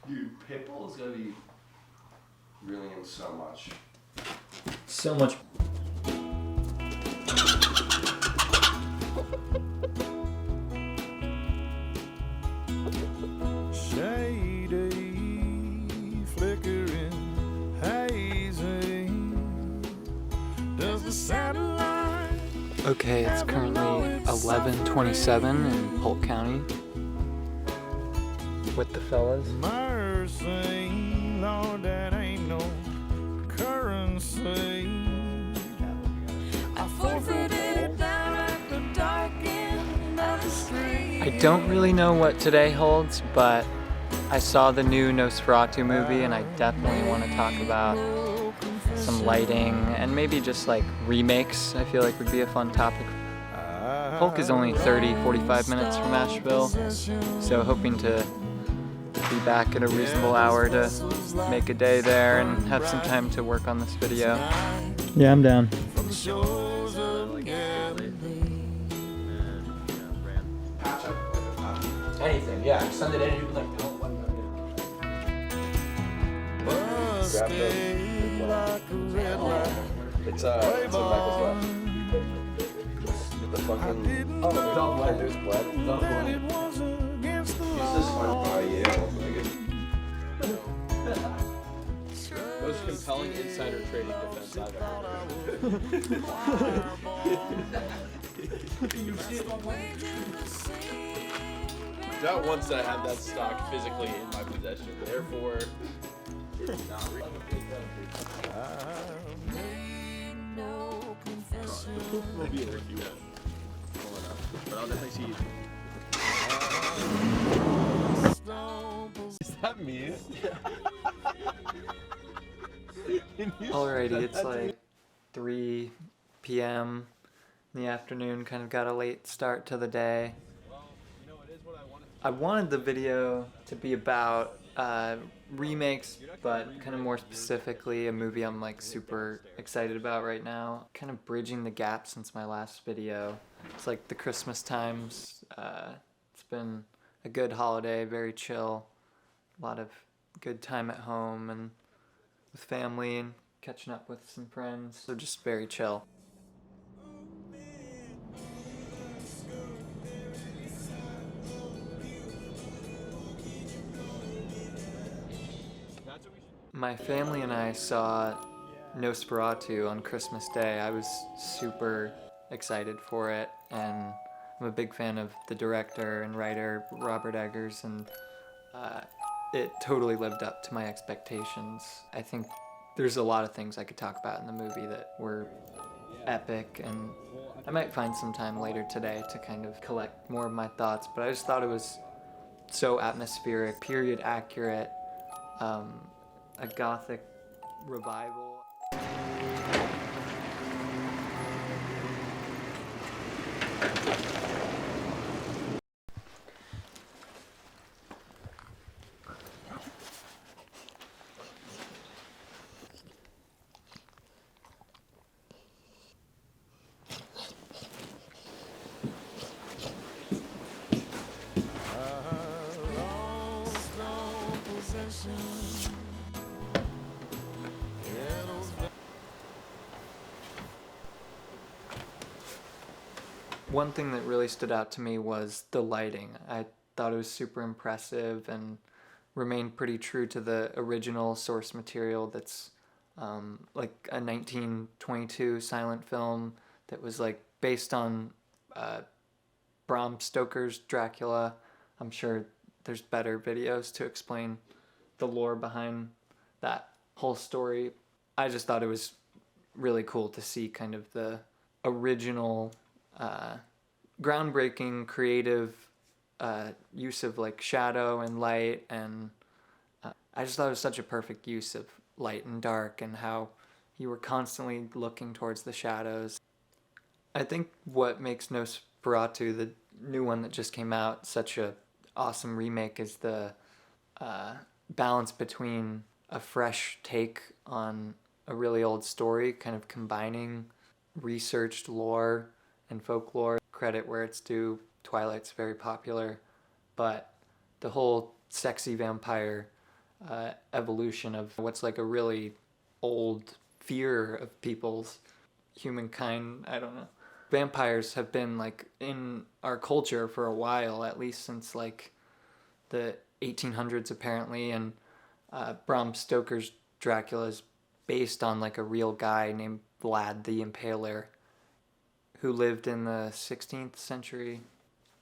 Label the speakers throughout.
Speaker 1: Dude, Pitbull is gonna be really in so much.
Speaker 2: So much.
Speaker 3: Shady, flickering, hazy. Does the satellite?
Speaker 2: Okay, it's currently 11:27 in Polk County with the fellas.
Speaker 3: Mercy, Lord, that ain't no currency. I forfeited down at the dark end of the street.
Speaker 2: I don't really know what today holds, but I saw the new Nosferatu movie and I definitely want to talk about some lighting and maybe just like remakes. I feel like would be a fun topic. Polk is only 30-45 minutes from Asheville, so hoping to be back at a reasonable hour to make a day there and have some time to work on this video. Yeah, I'm down.
Speaker 4: Anything, yeah. Send it in and you'd be like, oh, what?
Speaker 1: Grab it's Michael's left. The fucking there's blood. Use this one. Oh yeah.
Speaker 4: Most compelling insider trading defense I've ever heard. Not once did I have that stock physically in my possession. Therefore, maybe a Ricky one. But I'll definitely see you. Is that me?
Speaker 2: Alrighty, it's like 3 p.m. in the afternoon, kind of got a late start to the day. I wanted the video to be about remakes, but kind of more specifically a movie I'm like super excited about right now. Kind of bridging the gap since my last video. It's like the Christmas times. It's been a good holiday, very chill. A lot of good time at home and with family and catching up with some friends. So just very chill. My family and I saw Nosferatu on Christmas Day. I was super excited for it, and I'm a big fan of the director and writer Robert Eggers, and it totally lived up to my expectations. I think there's a lot of things I could talk about in the movie that were epic, and I might find some time later today to kind of collect more of my thoughts, but I just thought it was so atmospheric, period accurate, a gothic revival. One thing that really stood out to me was the lighting. I thought it was super impressive and remained pretty true to the original source material that's like a 1922 silent film that was like based on Bram Stoker's Dracula. I'm sure there's better videos to explain the lore behind that whole story. I just thought it was really cool to see kind of the original groundbreaking creative use of like shadow and light, and I just thought it was such a perfect use of light and dark and how you were constantly looking towards the shadows. I think what makes Nosferatu, the new one that just came out, such a awesome remake is the balance between a fresh take on a really old story, kind of combining researched lore and folklore. Credit where it's due, Twilight's very popular, but the whole sexy vampire evolution of what's like a really old fear of people's humankind. I don't know. Vampires have been like in our culture for a while, at least since like the 1800s apparently, and Bram Stoker's Dracula is based on like a real guy named Vlad the Impaler who lived in the 16th century.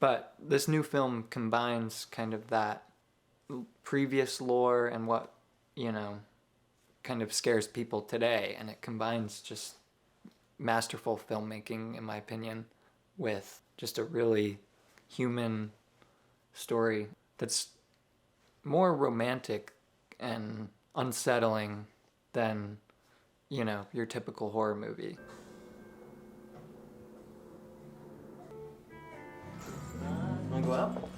Speaker 2: But this new film combines kind of that previous lore and what, you know, kind of scares people today, and it combines just masterful filmmaking, in my opinion, with just a really human story that's more romantic and unsettling than, you know, your typical horror movie.
Speaker 1: Wanna go out?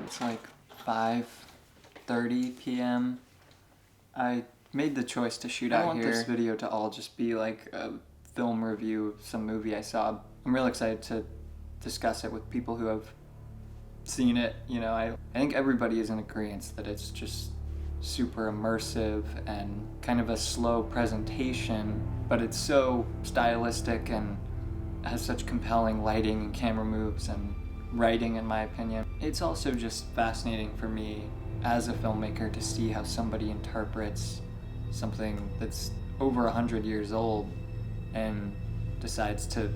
Speaker 2: It's like 5:30 p.m. I made the choice to shoot out here. I want this video to all just be like a film review of some movie I saw. I'm real excited to discuss it with people who have seen it. You know, I think everybody is in agreement that it's just super immersive and kind of a slow presentation, but it's so stylistic and has such compelling lighting and camera moves and writing, in my opinion. It's also just fascinating for me as a filmmaker to see how somebody interprets something that's over 100 years old and decides to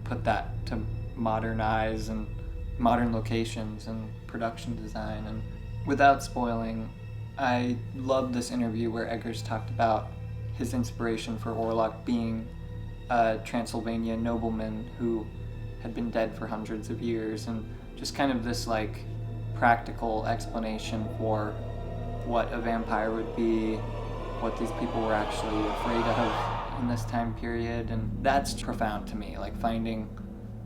Speaker 2: put that to modernize and modern locations and production design. And without spoiling, I love this interview where Eggers talked about his inspiration for Orlok being a Transylvanian nobleman who had been dead for hundreds of years, and just kind of this like practical explanation for what a vampire would be, what these people were actually afraid of in this time period. And that's profound to me, like finding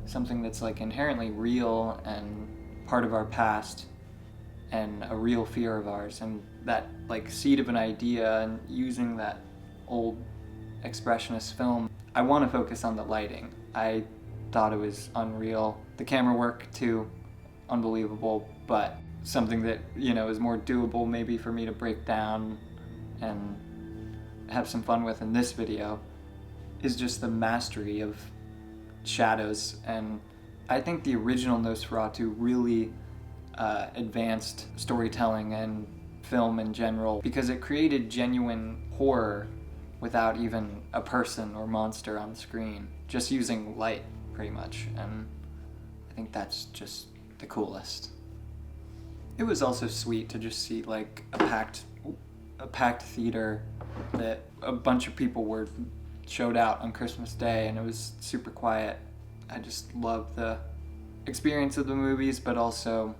Speaker 2: something that's like inherently real and part of our past and a real fear of ours, and that like seed of an idea, and using that old expressionist film. I want to focus on the lighting. I thought it was unreal. The camera work too, unbelievable, but something that, you know, is more doable maybe for me to break down and have some fun with in this video is just the mastery of shadows. And I think the original Nosferatu really advanced storytelling and film in general, because it created genuine horror without even a person or monster on screen, just using light pretty much. And I think that's just the coolest. It was also sweet to just see like a packed theater that a bunch of people showed out on Christmas Day, and it was super quiet. I just love the experience of the movies, but also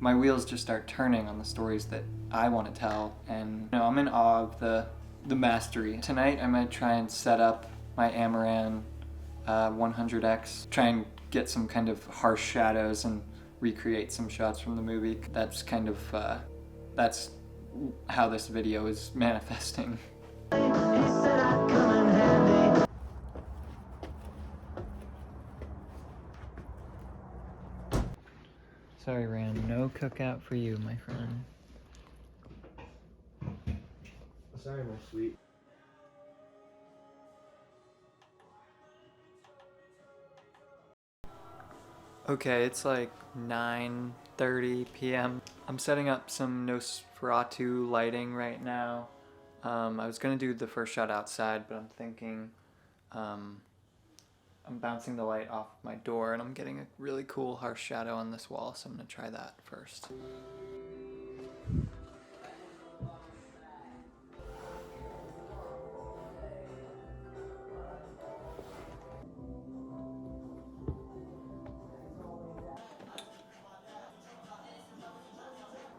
Speaker 2: my wheels just start turning on the stories that I want to tell, and you know, I'm in awe of the mastery. Tonight I might try and set up my Amaran 100X, try and get some kind of harsh shadows and recreate some shots from the movie. That's kind of, that's how this video is manifesting. Sorry, Ram, no cookout for you, my friend.
Speaker 1: Sorry, my sweet.
Speaker 2: Okay, it's like 9:30 p.m. I'm setting up some Nosferatu lighting right now. I was gonna do the first shot outside, but I'm thinking I'm bouncing the light off my door and I'm getting a really cool harsh shadow on this wall, so I'm gonna try that first.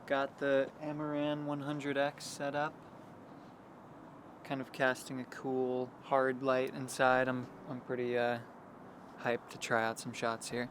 Speaker 2: Got the Amaran 100X set up. Kind of casting a cool hard light inside. I'm pretty hyped to try out some shots here.